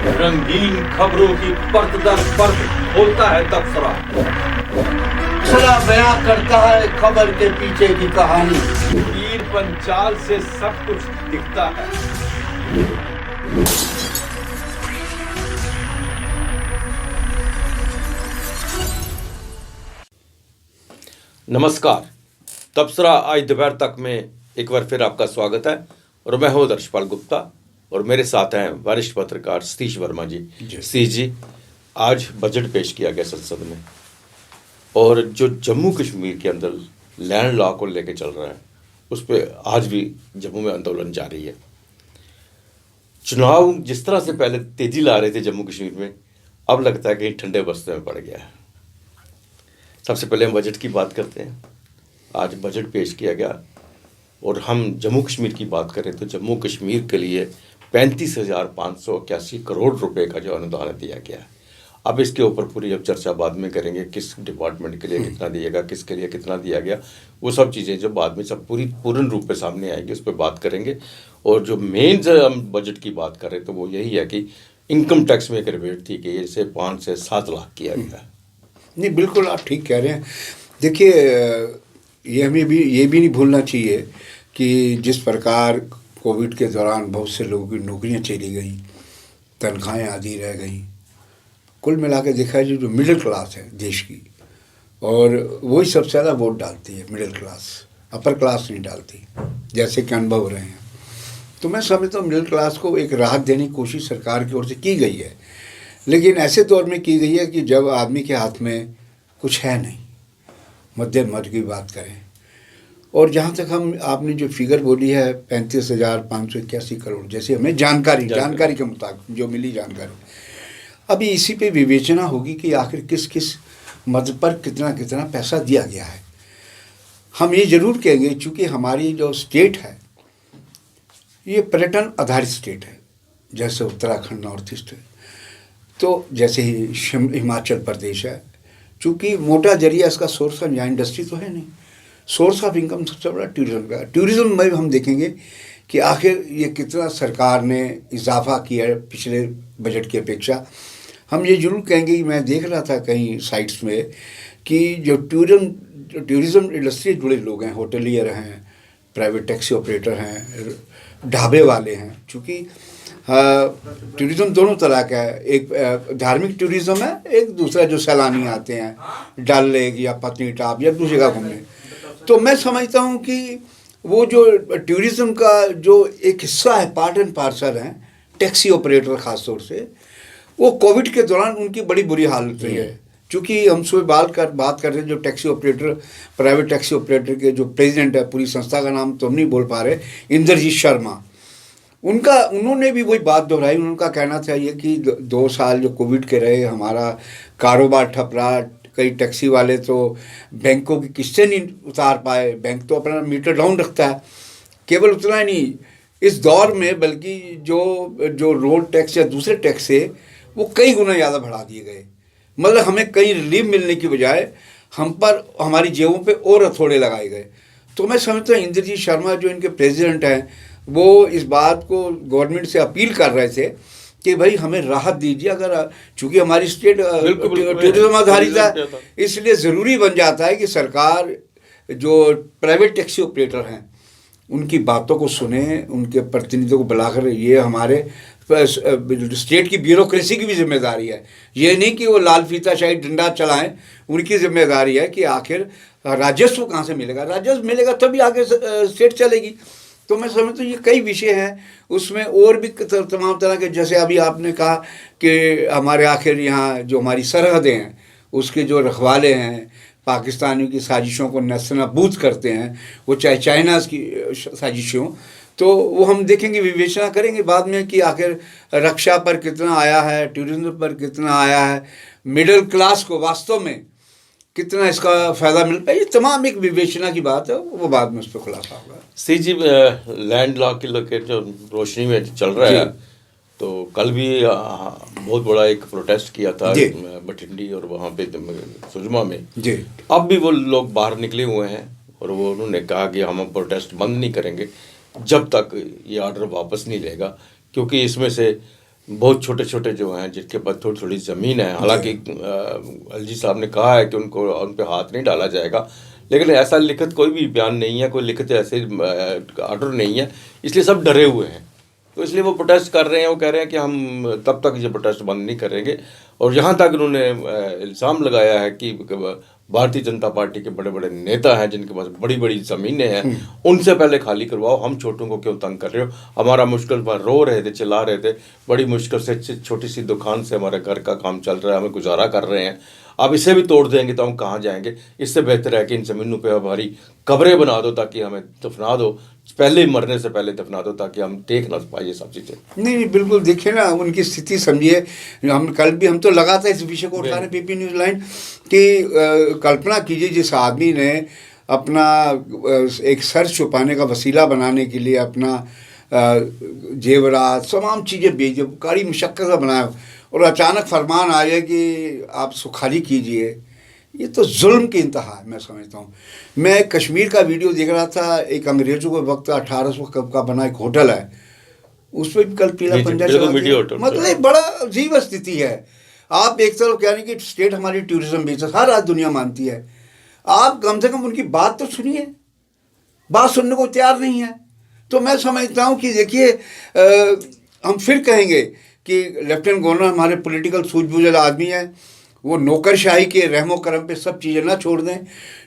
रंगीन खबरों की परत दर परत खोलता है तबसरा। तबसरा बयां करता है खबर के पीछे की कहानी। तीर पंचाल से सब कुछ दिखता है। नमस्कार, तबसरा आज दोपहर तक में एक बार फिर आपका स्वागत है और मैं हूं दर्शपाल गुप्ता और मेरे साथ हैं वरिष्ठ पत्रकार सतीश वर्मा जी। सतीश जी, आज बजट पेश किया गया संसद में और जो जम्मू कश्मीर के अंदर लैंड लॉ को लेकर चल रहा है उस पर आज भी जम्मू में आंदोलन जारी है। चुनाव जिस तरह से पहले तेजी ला रहे थे जम्मू कश्मीर में, अब लगता है कहीं ठंडे बस्ते में पड़ गया है। सबसे पहले हम बजट की बात करते हैं। आज बजट पेश किया गया और हम जम्मू कश्मीर की बात करें तो जम्मू कश्मीर के लिए 35,581 करोड़ रुपए का जो अनुदान दिया गया है। अब इसके ऊपर पूरी अब चर्चा बाद में करेंगे, किस डिपार्टमेंट के लिए कितना दिएगा, किसके लिए कितना दिया गया, वो सब चीज़ें जो बाद में सब पूर्ण रूप में सामने आएगी उस पर बात करेंगे। और जो मेन हम बजट की बात करें तो वो यही है कि इनकम टैक्स में एक रिबेट थी कि इसे 5 से 7 लाख किया गया। नहीं, बिल्कुल आप ठीक कह रहे हैं। देखिए, ये हमें भी ये भी नहीं भूलना चाहिए कि जिस प्रकार कोविड के दौरान बहुत से लोगों की नौकरियां चली गई, तनख्वाहें आदि रह गई, कुल मिला के देखा है जो मिडिल क्लास है देश की, और वही सबसे ज़्यादा वोट डालती है मिडिल क्लास, अपर क्लास नहीं डालती, जैसे कि अनुभव रहे हैं। तो मैं समझता हूँ मिडिल क्लास को एक राहत देने की कोशिश सरकार की ओर से की गई है, लेकिन ऐसे दौर में की गई है कि जब आदमी के हाथ में कुछ है नहीं, मध्यम वर्ग की बात करें। और जहाँ तक हम आपने जो फिगर बोली है 35,581 करोड़, जैसे हमें जानकारी के मुताबिक जो मिली जानकारी, अभी इसी पे विवेचना होगी कि आखिर किस किस मद पर कितना कितना पैसा दिया गया है। हम ये ज़रूर कहेंगे, चूँकि हमारी जो स्टेट है ये पर्यटन आधारित स्टेट है, जैसे उत्तराखंड नॉर्थ ईस्ट है, तो जैसे ही हिमाचल प्रदेश है, चूँकि मोटा जरिया इसका सोर्स ऑफ या इंडस्ट्री तो है नहीं, सोर्स ऑफ इनकम सबसे बड़ा टूरिज्म का है। टूरिज्म में हम देखेंगे कि आखिर ये कितना सरकार ने इजाफा किया है पिछले बजट की अपेक्षा। हम ये जरूर कहेंगे कि मैं देख रहा था कई साइट्स में कि जो टूरिज्म इंडस्ट्री से जुड़े लोग हैं, होटलियर हैं, प्राइवेट टैक्सी ऑपरेटर हैं, ढाबे वाले हैं, चूँकि टूरिज़्म दोनों तरह का है। एक धार्मिक टूरिज़्म है, एक दूसरा जो सैलानी आते हैं डल लेक या पत्नीटॉप या दूसरी जगह घूमने। तो मैं समझता हूँ कि वो जो टूरिज़्म का जो एक हिस्सा है, पार्ट एंड पार्सल हैं, टैक्सी ऑपरेटर ख़ास तौर से, वो कोविड के दौरान उनकी बड़ी बुरी हालत रही है। चूँकि हम सुबह बात कर रहे हैं जो taxi operator, private taxi operator के जो प्रेसिडेंट है, पूरी संस्था का नाम तो हम नहीं बोल पा रहे, इंद्रजीत शर्मा, उन्होंने भी वही बात दोहराई। उनका कहना था ये कि 2 साल जो कोविड के रहे, हमारा कारोबार ठप रहा, कई टैक्सी वाले तो बैंकों की किस्तें नहीं उतार पाए, बैंक तो अपना मीटर डाउन रखता है। केवल उतना ही नहीं, इस दौर में बल्कि जो रोड टैक्स या दूसरे टैक्स है वो कई गुना ज़्यादा बढ़ा दिए गए। मतलब हमें कई रिलीफ मिलने की बजाय हम पर, हमारी जेबों पे और हथौड़े लगाए गए। तो मैं समझता हूँ इंद्रजीत शर्मा जो इनके प्रेसिडेंट हैं, वो इस बात को गवर्नमेंट से अपील कर रहे थे कि भाई हमें राहत दीजिए। अगर चूँकि हमारी स्टेट टूरिज्म आधारित है, इसलिए ज़रूरी बन जाता है कि सरकार जो प्राइवेट टैक्सी ऑपरेटर हैं उनकी बातों को सुने, उनके प्रतिनिधियों को बुलाकर, ये हमारे स्टेट की ब्यूरोक्रेसी की भी जिम्मेदारी है। ये नहीं कि वो लाल फीताशाही डंडा चलाएं, उनकी जिम्मेदारी है कि आखिर राजस्व कहाँ से मिलेगा, राजस्व मिलेगा तभी आगे स्टेट चलेगी। तो मैं समझता हूँ ये कई विषय हैं, उसमें और भी तमाम तरह के, जैसे अभी आपने कहा कि हमारे आखिर यहाँ जो हमारी सरहदें हैं उसके जो रखवाले हैं, पाकिस्तानियों की साजिशों को नस्तानाबूद करते हैं, वो चाहे चाइना की साजिशों, तो वो हम देखेंगे, विवेचना करेंगे बाद में कि आखिर रक्षा पर कितना आया है, टूरिज्म पर कितना आया है, मिडिल क्लास को वास्तव में कितना इसका फ़ायदा मिल पाए। ये तमाम एक विवेचना की बात है, वो बाद में उस पर खुलासा होगा। सी जी, लैंड लॉ के लेकर जो रोशनी में चल रहा है, तो कल भी बहुत बड़ा एक प्रोटेस्ट किया था बठिंडी और वहाँ पे सुजमा में जी। अब भी वो लोग बाहर निकले हुए हैं और वो उन्होंने कहा कि हम प्रोटेस्ट बंद नहीं करेंगे जब तक ये ऑर्डर वापस नहीं लेगा, क्योंकि इसमें से बहुत छोटे छोटे जो हैं जिनके पास थोड़ी थोड़ी ज़मीन है, हालांकि अलजी साहब ने कहा है कि उनको उन पे हाथ नहीं डाला जाएगा, लेकिन ऐसा लिखित कोई भी बयान नहीं है, कोई लिखित ऐसे ऑर्डर नहीं है, इसलिए सब डरे हुए हैं। तो इसलिए वो प्रोटेस्ट कर रहे हैं, वो कह रहे हैं कि हम तब तक ये प्रोटेस्ट बंद नहीं करेंगे। और यहाँ तक उन्होंने इल्ज़ाम लगाया है कि भारतीय जनता पार्टी के बड़े बड़े नेता हैं जिनके पास बड़ी बड़ी ज़मीनें हैं, उनसे पहले खाली करवाओ, हम छोटों को क्यों तंग कर रहे हो। हमारा मुश्किल पर रो रहे थे, चिल्ला रहे थे, बड़ी मुश्किल से छोटी सी दुकान से हमारे घर का काम चल रहा है, हमें गुजारा कर रहे हैं, अब इसे भी तोड़ देंगे तो हम कहाँ जाएंगे। इससे बेहतर है कि इन ज़मीनों पे हमारी कब्रें बना दो ताकि हमें दफना दो, पहले ही मरने से पहले दफना दो ताकि हम देख ना पाए ये सब चीज़ें। नहीं, बिल्कुल देखिए ना, उनकी स्थिति समझिए। हम तो लगातार इस विषय को उठा रहे पीपी न्यूज़ लाइन कि कल्पना कीजिए जिस आदमी ने अपना एक सर छुपाने का वसीला बनाने के लिए अपना जेवरात तमाम चीज़ें बेच, कड़ी मुशक्क़त से बनाया, और अचानक फरमान आ गया कि आप सुखाली कीजिए। ये तो जुल्म की इंतहा है, मैं समझता हूँ। मैं कश्मीर का वीडियो देख रहा था, एक अंग्रेज़ों के वक्त 1800 कब का बना एक होटल है, उस पर भी कल पीला पंजा चला दिया। मतलब बड़ा अजीब स्थिति है। आप एक तरफ कह रहे हैं कि स्टेट हमारी टूरिज्म बेस है, हर आज दुनिया मानती है, आप कम से कम उनकी बात तो सुनिए, बात सुनने को तैयार नहीं है। तो मैं समझता हूँ कि देखिए, हम फिर कहेंगे कि लेफ्टिनेंट गवर्नर हमारे पॉलिटिकल सूझबूझ आदमी है, वो नौकरशाही के रहमो करम पे सब चीज़ें ना छोड़ दें,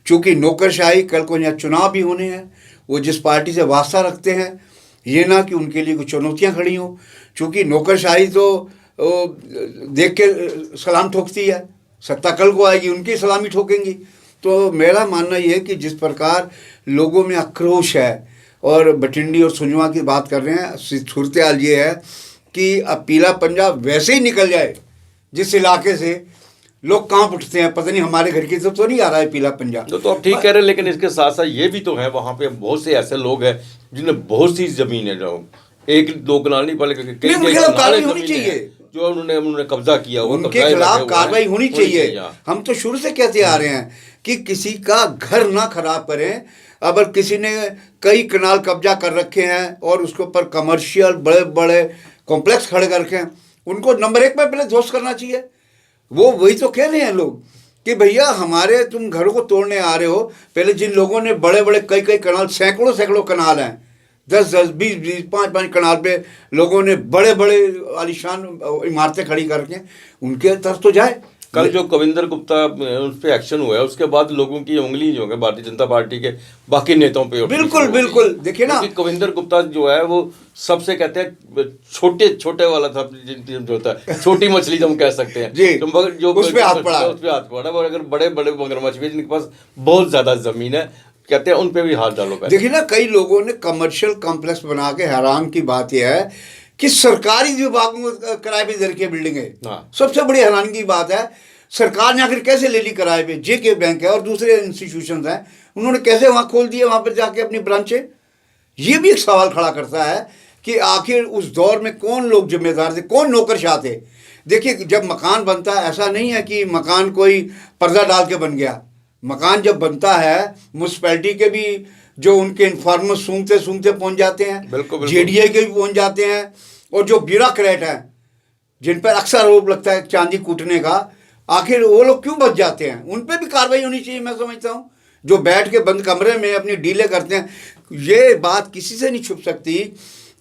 क्योंकि नौकरशाही कल को यहाँ चुनाव भी होने हैं, वो जिस पार्टी से वास्ता रखते हैं, ये ना कि उनके लिए कुछ चुनौतियाँ खड़ी हों, क्योंकि नौकरशाही तो देख के सलाम ठोकती है, सत्ता कल को आएगी उनकी सलामी ठोकेंगी। तो मेरा मानना ये है कि जिस प्रकार लोगों में आक्रोश है, और बठिंडी और सुंजवा की बात कर रहे हैं, सूरत हाल ये है कि अब पीला पंजाब वैसे ही निकल जाए जिस इलाके से, लोग कांप उठते हैं, पता नहीं हमारे घर की तो नहीं आ रहा है पीला पंजाब। तो आप ठीक कह रहे हैं, लेकिन इसके साथ साथ ये भी तो है, वहाँ पे बहुत से ऐसे लोग हैं जिन्हें बहुत सी जमीन है, जो एक दो कनाल नहीं बल्कि कई कार्रवाई होनी चाहिए, जो उन्होंने कब्जा किया, उनके खिलाफ कार्रवाई होनी चाहिए। हम तो शुरू से कहते आ रहे हैं कि किसी का घर ना खराब करें। अगर किसी ने कई कनाल कब्जा कर रखे हैं और उसके ऊपर कमर्शियल बड़े बड़े कॉम्प्लेक्स खड़े कर रखे हैं, उनको नंबर 1 पे पहले ध्वस्त करना चाहिए। वो वही तो कह रहे हैं लोग कि भैया हमारे तुम घरों को तोड़ने आ रहे हो, पहले जिन लोगों ने बड़े बड़े कई कनाल, सैकड़ों कनाल हैं, 10 20 5 कनाल पे लोगों ने बड़े बड़े आलीशान इमारतें खड़ी करके, उनके तरफ तो जाए। कल जो कविंदर गुप्ता उस पर एक्शन हुआ है, उसके बाद लोगों की उंगली जो है भारतीय जनता पार्टी के बाकी नेताओं पे बिल्कुल बिल्कुल देखिए ना, कविंदर गुप्ता जो है वो सबसे कहते हैं छोटे वाला था, जो होता है छोटी मछली जो हम कह सकते हैं जी, तो मगर जो उस पे हाथ पड़ा, और अगर बड़े बड़े मगरमच्छ भी जिनके पास बहुत ज्यादा जमीन है, कहते हैं उन पे भी हाथ डालो। देखिए ना, कई लोगों ने कमर्शियल कॉम्प्लेक्स बना के, हैरान की बात यह है कि सरकारी विभागों में किराए पे दे रखी है बिल्डिंगें। सबसे बड़ी हैरानी की बात है, सरकार ने आखिर कैसे ले ली किराए पे? जेके बैंक है और दूसरे इंस्टीट्यूशन हैं, उन्होंने कैसे वहाँ खोल दिए, वहाँ पर जाके अपनी ब्रांचें। ये भी एक सवाल खड़ा करता है कि आखिर उस दौर में कौन लोग जिम्मेदार थे, कौन नौकरशाह थे। देखिए, जब मकान बनता है, ऐसा नहीं है कि मकान कोई पर्दा डाल के बन गया। मकान जब बनता है, म्यूनसिपैलिटी के भी जो उनके इन्फॉर्मर सूंघते पहुंच जाते हैं, जेडीए के भी पहुंच जाते हैं, और जो ब्यूरोक्रेट हैं जिन पर अक्सर आरोप लगता है चांदी कूटने का, आखिर वो लोग क्यों बच जाते हैं? उन पर भी कार्रवाई होनी चाहिए, मैं समझता हूँ। जो बैठ के बंद कमरे में अपनी डीलें करते हैं, ये बात किसी से नहीं छुप सकती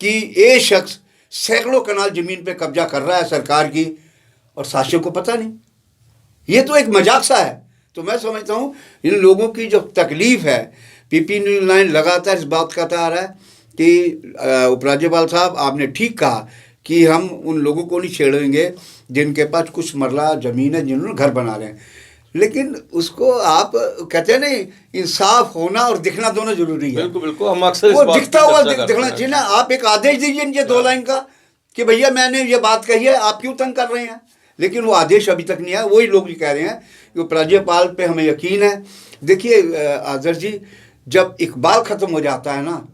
कि ये शख्स सैकड़ों कनाल ज़मीन पे कब्जा कर रहा है सरकार की, और शासन को पता नहीं। ये तो एक मजाक सा है। तो मैं समझता हूँ इन लोगों की जो तकलीफ़ है, पीपी न्यूज़ लाइन लगातार इस बात कहता आ रहा है कि उपराज्यपाल साहब, आपने ठीक कहा कि हम उन लोगों को नहीं छेड़ेंगे जिनके पास कुछ मरला ज़मीन है, जिन्होंने घर बना रहे हैं, लेकिन उसको आप कहते हैं नहीं, इंसाफ होना और दिखना दोनों जरूरी है। बिल्कुल बिल्कुल, हम अक्सर वो दिखता हुआ दिखना चाहिए ना। आप एक आदेश दीजिए इनके 2 लाइन का कि भैया मैंने ये बात कही है, आप क्यों तंग कर रहे हैं, लेकिन वो आदेश अभी तक नहीं आया। वही लोग भी कह रहे हैं कि राज्यपाल पे हमें यकीन है। देखिए आदर्श जी, जब इकबाल ख़त्म हो जाता है ना,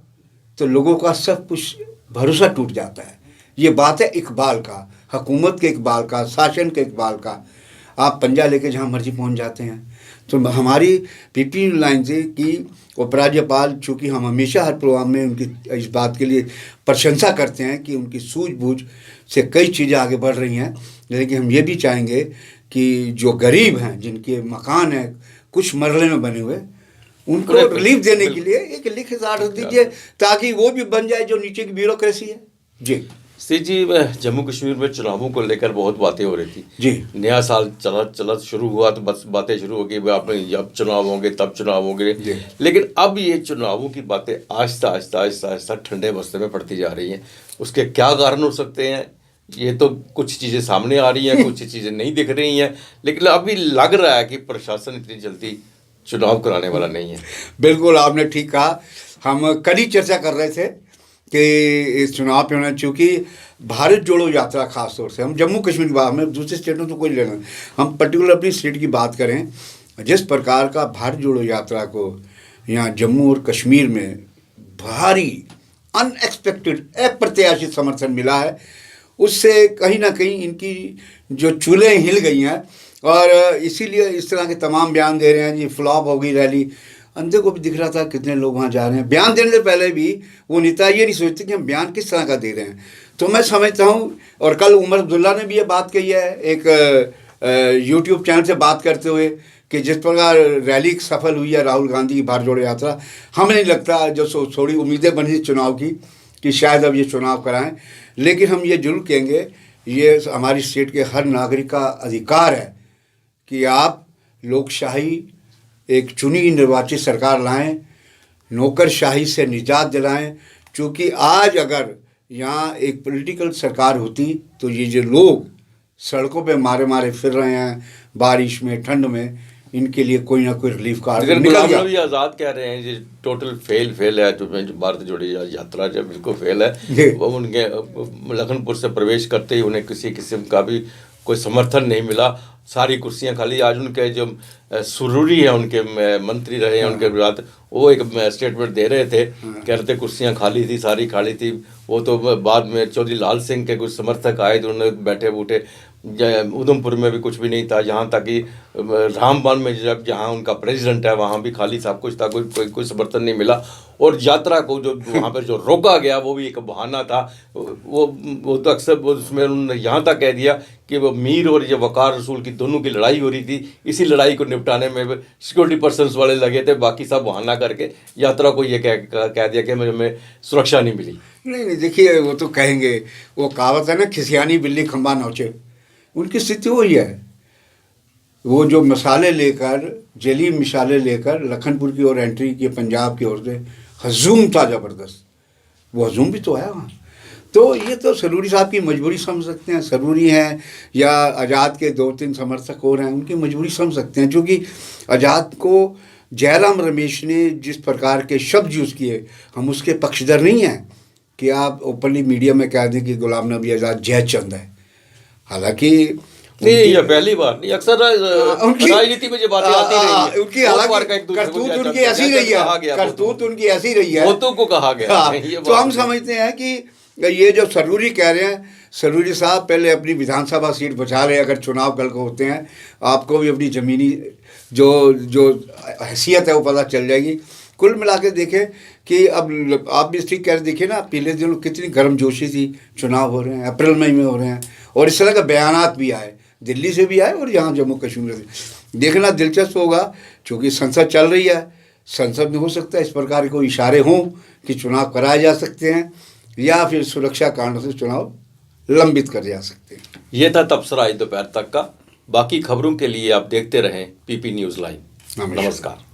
तो लोगों का सब कुछ भरोसा टूट जाता है। ये बात है इकबाल का, हुकूमत के इकबाल का, शासन के इकबाल का। आप पंजा लेके जहाँ मर्जी पहुँच जाते हैं। तो हमारी पीपी लाइन से कि उपराज्यपाल, चूँकि हम हमेशा हर प्रोग्राम में उनकी इस बात के लिए प्रशंसा करते हैं कि उनकी सूझबूझ से कई चीज़ें आगे बढ़ रही हैं, लेकिन हम ये भी चाहेंगे कि जो गरीब हैं, जिनके मकान हैं कुछ मरले में बने हुए, उनको रिलीफ देने के लिए एक लिखित आर्डर दीजिए, ताकि वो भी बन जाए जो नीचे की ब्यूरोक्रेसी है। जी सी जी, जम्मू कश्मीर में चुनावों को लेकर बहुत बातें हो रही थी जी। नया साल चला शुरू हुआ तो बस बातें शुरू हो गई, आपने जब चुनाव होंगे तब चुनाव होंगे, लेकिन अब ये चुनावों की बातें आहिस्ता आहिस्ता आहिस्ता आहिस्ता ठंडे बस्ते में पड़ती जा रही हैं। उसके क्या कारण हो सकते हैं? ये तो कुछ चीज़ें सामने आ रही हैं, कुछ चीज़ें नहीं दिख रही हैं, लेकिन अभी लग रहा है कि प्रशासन इतनी जल्दी चुनाव कराने वाला नहीं है। बिल्कुल, आपने ठीक कहा। हम कल ही चर्चा कर रहे थे कि इस चुनाव पे होना, चूँकि भारत जोड़ो यात्रा खास तौर से, हम जम्मू कश्मीर की बात, हमें दूसरे स्टेटों तो कोई लेना, हम पर्टिकुलर अपनी स्टेट की बात करें, जिस प्रकार का भारत जोड़ो यात्रा को यहाँ जम्मू और कश्मीर में भारी अनएक्सपेक्टेड अप्रत्याशित समर्थन मिला है, उससे कहीं ना कहीं इनकी जो चूल्हें हिल गई हैं, और इसीलिए इस तरह के तमाम बयान दे रहे हैं। ये फ्लॉप हो गई रैली, अंधे को भी दिख रहा था कितने लोग वहाँ जा रहे हैं। बयान देने से पहले भी वो नेता ये नहीं सोचते कि हम बयान किस तरह का दे रहे हैं। तो मैं समझता हूँ, और कल उमर अब्दुल्ला ने भी ये बात कही है एक यूट्यूब चैनल से बात करते हुए, कि जिस प्रकार रैली सफल हुई है राहुल गांधी की भारत जोड़ो यात्रा, हमें नहीं लगता, जो थोड़ी उम्मीदें बनी चुनाव की कि शायद अब ये चुनाव कराएं, लेकिन हम ये जरूर कहेंगे, ये हमारी स्टेट के हर नागरिक का अधिकार है कि आप लोकशाही, एक चुनी निर्वाचित सरकार लाएं, नौकरशाही से निजात दिलाएं। क्योंकि आज अगर यहाँ एक पॉलिटिकल सरकार होती तो ये जो लोग सड़कों पे मारे मारे फिर रहे हैं बारिश में, ठंड में, इनके लिए कोई ना कोई रिलीफ का गुलाम नबी आज़ाद कह रहे हैं ये टोटल फेल है, जो भारत जोड़ी यात्रा जो बिल्कुल फेल है। वो उनके लखनपुर से प्रवेश करते ही उन्हें किसी किस्म का भी कोई समर्थन नहीं मिला, सारी कुर्सियां खाली। आज उनके जो सुरूरी है, उनके मंत्री रहे हैं, उनके विराट, वो एक स्टेटमेंट दे रहे थे, कह रहे थे कुर्सियां खाली थी, सारी खाली थी। वो तो बाद में चौधरी लाल सिंह के कुछ समर्थक आए तो उन्होंने बैठे बूठे, उधमपुर में भी कुछ भी नहीं था, यहाँ तक कि रामबन में जब जहाँ उनका प्रेसिडेंट है वहाँ भी खाली सब कुछ था, कोई समर्थन नहीं मिला। और यात्रा को जो वहाँ पर जो रोका गया वो भी एक बहाना था। वो तो अक्सर उसमें उन्होंने यहाँ तक कह दिया कि वो मीर और ये वकार रसूल की दोनों की लड़ाई हो रही थी, इसी लड़ाई को निपटाने में सिक्योरिटी पर्सनस वाले लगे थे, बाकी सब बहाना करके यात्रा को ये कह दिया कि हमें सुरक्षा नहीं मिली। नहीं, देखिए वो तो कहेंगे, वो कहावत है ना, खिसियानी बिल्ली खंबा नोचे, उनकी स्थिति वही है। वो जो मसाले लेकर, जली मिसालें लेकर लखनपुर की ओर एंट्री की, पंजाब की ओर से हजूम था ज़बरदस्त, वो हजूम भी तो है वहाँ। तो ये तो सरूरी साहब की मजबूरी समझ सकते हैं, सरूरी हैं या आज़ाद के 2-3 समर्थक और हैं, उनकी मजबूरी समझ सकते हैं। क्योंकि आज़ाद को जयराम रमेश ने जिस प्रकार के शब्द यूज़ किए, हम उसके पक्षधर नहीं हैं कि आप ओपनली मीडिया में कह दें कि गुलाम नबी आज़ाद जयचंद है। हालांकि नहीं, ये पहली बार नहीं, अक्सर राजनीति में जो बातें आती रही हैं, उनकी हालांकि करतूत उनकी ऐसी रही है, करतूत उनकी ऐसी रही है, बहुतों को कहा गया। तो हम समझते हैं कि ये जो सरूरी कह रहे हैं, सरूरी साहब पहले अपनी विधानसभा सीट बचा रहे हैं। अगर चुनाव कल को होते हैं, आपको भी अपनी ज़मीनी जो हैसियत है वो पता चल जाएगी। कुल मिला के देखें कि अब आप भी ठीक कह रहे, देखिए ना पिछले दिनों कितनी गर्मजोशी थी, चुनाव हो रहे हैं, अप्रैल मई में हो रहे हैं, और इस तरह का बयानात भी आए, दिल्ली से भी आए और यहाँ जम्मू कश्मीर से। देखना दिलचस्प होगा, क्योंकि संसद चल रही है, संसद में हो सकता है इस प्रकार के इशारे हों कि चुनाव कराए जा सकते हैं, या फिर सुरक्षा कारणों से चुनाव लंबित कर जा सकते हैं। ये था तबसरा आज दोपहर तक का। बाकी खबरों के लिए आप देखते रहें पीपी न्यूज़ लाइव। नमस्कार।